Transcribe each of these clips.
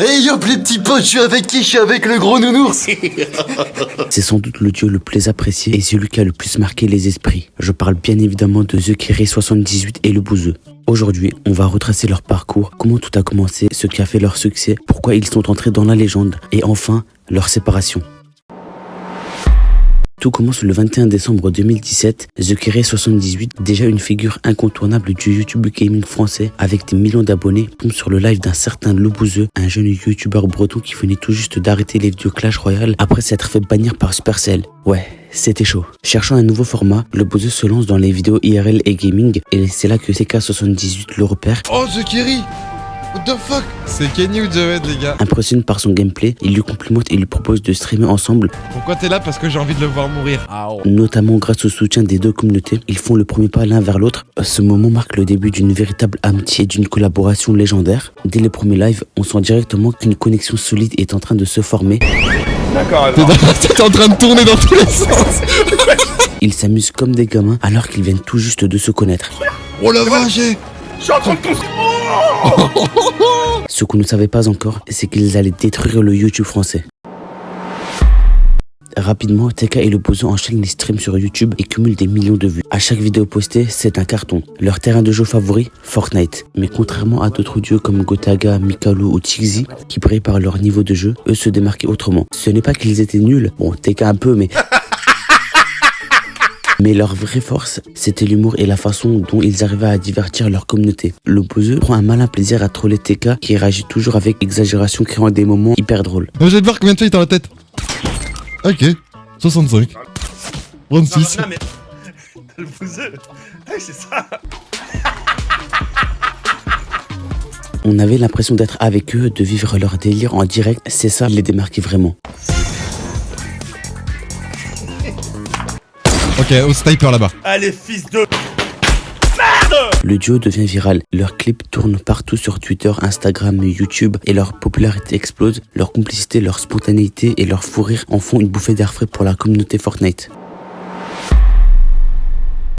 Hey hop les petits potes, je suis avec qui? Je suis avec le gros nounours. C'est sans doute le duo le plus apprécié et celui qui a le plus marqué les esprits. Je parle bien évidemment de Zekiri78 et le Bouzeux. Aujourd'hui, on va retracer leur parcours, comment tout a commencé, ce qui a fait leur succès, pourquoi ils sont entrés dans la légende et enfin, leur séparation. Tout commence le 21 décembre 2017, Zekiri78, déjà une figure incontournable du YouTube gaming français avec des millions d'abonnés, tombe sur le live d'un certain Le Bouzeux, un jeune youtubeur breton qui venait tout juste d'arrêter les vidéos Clash Royale après s'être fait bannir par Supercell. Ouais, c'était chaud. Cherchant un nouveau format, Le Bouzeux se lance dans les vidéos IRL et gaming et c'est là que TK78 le repère. Oh Zekiri! What the fuck? C'est Kenny ou Jawed les gars? Impressionné par son gameplay, il lui complimente et lui propose de streamer ensemble. Pourquoi t'es là? Parce que j'ai envie de le voir mourir. Notamment grâce au soutien des deux communautés, ils font le premier pas l'un vers l'autre. Ce moment marque le début d'une véritable amitié et d'une collaboration légendaire. Dès les premiers lives, on sent directement qu'une connexion solide est en train de se former. D'accord, alors. T'es en train de tourner dans tous les sens. Ils s'amusent comme des gamins alors qu'ils viennent tout juste de se connaître. Oh la vache! Je suis en train de Ce qu'on ne savait pas encore, c'est qu'ils allaient détruire le YouTube français. Rapidement, TK et le Bouzeux enchaînent les streams sur YouTube et cumulent des millions de vues. À chaque vidéo postée, c'est un carton. Leur terrain de jeu favori, Fortnite. Mais contrairement à d'autres duos comme Gotaga, Mikalo ou Tixi, qui brillent par leur niveau de jeu, eux se démarquaient autrement. Ce n'est pas qu'ils étaient nuls, bon TK un peu mais... Mais leur vraie force, c'était l'humour et la façon dont ils arrivaient à divertir leur communauté. Le Bouzeux prend un malin plaisir à troller TK qui réagit toujours avec exagération créant des moments hyper drôles. Je vais te voir combien de fois il est dans la tête. Ok, 65. 36. Non mais... Le Bouzeux, c'est ça. On avait l'impression d'être avec eux, de vivre leur délire en direct, c'est ça les démarquait vraiment. Ok, au sniper là-bas. Allez fils de... Le duo devient viral, leurs clips tournent partout sur Twitter, Instagram, YouTube et leur popularité explose, leur complicité, leur spontanéité et leur fou rire en font une bouffée d'air frais pour la communauté Fortnite.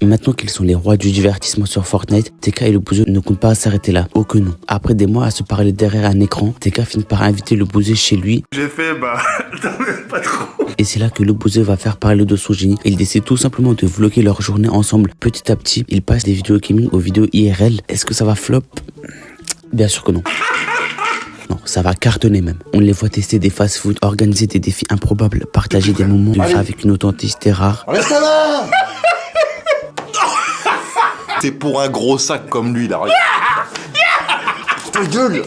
Maintenant qu'ils sont les rois du divertissement sur Fortnite, TK et le Bouzeux ne comptent pas s'arrêter là. Oh que non. Après des mois à se parler derrière un écran, TK finit par inviter le Bouzeux chez lui. J'ai fait pas trop. Et c'est là que le Bouzeux va faire parler de son génie. Il décide tout simplement de vlogger leur journée ensemble. Petit à petit, ils passent des vidéos gaming aux vidéos IRL. Est-ce que ça va flop? Bien sûr que non. Non, ça va cartonner même. On les voit tester des fast-food, organiser des défis improbables, partager des moments de vie avec une authenticité rare. Reste là. C'est pour un gros sac comme lui là. Ta gueule.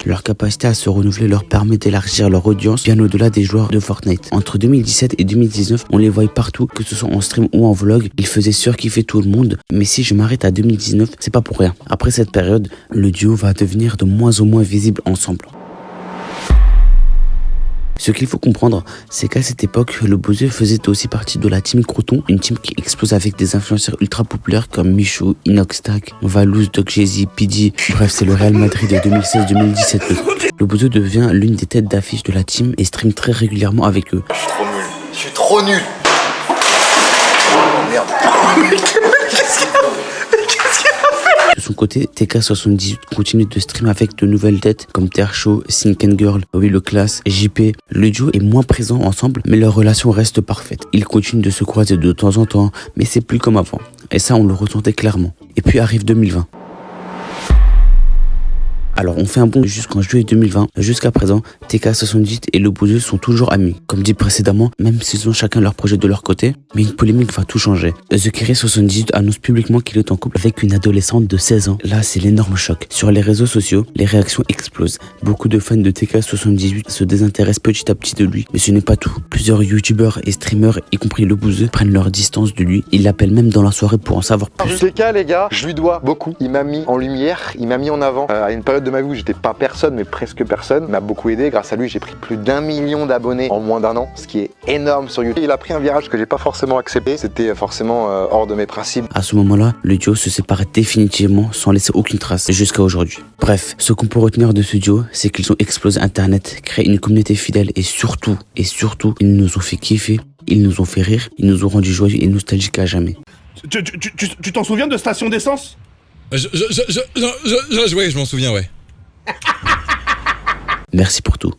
Leur capacité à se renouveler leur permet d'élargir leur audience bien au-delà des joueurs de Fortnite. Entre 2017 et 2019, on les voyait partout, que ce soit en stream ou en vlog. Ils faisaient surkiffer tout le monde. Mais si je m'arrête à 2019, c'est pas pour rien. Après cette période, le duo va devenir de moins en moins visible ensemble. Ce qu'il faut comprendre, c'est qu'à cette époque, le Bouzeux faisait aussi partie de la team Croton, une team qui explose avec des influenceurs ultra populaires comme Michou, Inoxtag, Valouz, Doc Jay-Z, Piddy. Bref, c'est le Real Madrid de 2016-2017. Le Bouzeux devient l'une des têtes d'affiche de la team et stream très régulièrement avec eux. Je suis trop nul. Oh merde. De son côté, TK78 continue de stream avec de nouvelles têtes comme Tershow, Sink and Girl, Willow Class, JP. Le duo est moins présent ensemble, mais leur relation reste parfaite. Ils continuent de se croiser de temps en temps, mais c'est plus comme avant. Et ça, on le ressentait clairement. Et puis arrive 2020. Alors on fait un bond jusqu'en juillet 2020. Jusqu'à présent, TK78 et le Bouzeux sont toujours amis. Comme dit précédemment, même s'ils ont chacun leur projet de leur côté, mais une polémique va tout changer. Zekiri78 annonce publiquement qu'il est en couple avec une adolescente de 16 ans. Là, c'est l'énorme choc. Sur les réseaux sociaux, les réactions explosent. Beaucoup de fans de TK78 se désintéressent petit à petit de lui, mais ce n'est pas tout. Plusieurs youtubeurs et streamers, y compris le Bouzeux, prennent leur distance de lui. Ils l'appellent même dans la soirée pour en savoir plus. TK les gars, je lui dois beaucoup. Il m'a mis en lumière, il m'a mis en avant. À une période de ma vie où j'étais pas personne mais presque personne, il m'a beaucoup aidé. Grâce à lui j'ai pris plus d'1 million d'abonnés en moins d'1 an, ce qui est énorme sur YouTube. Il a pris un virage que j'ai pas forcément accepté, c'était forcément hors de mes principes. À ce moment-là, le duo se sépare définitivement sans laisser aucune trace jusqu'à aujourd'hui. Bref, ce qu'on peut retenir de ce duo, c'est qu'ils ont explosé internet, créé une communauté fidèle et surtout, ils nous ont fait kiffer, ils nous ont fait rire, ils nous ont rendu joyeux et nostalgiques à jamais. Tu t'en souviens de Station d'essence? Ouais, je m'en souviens, ouais. Merci pour tout.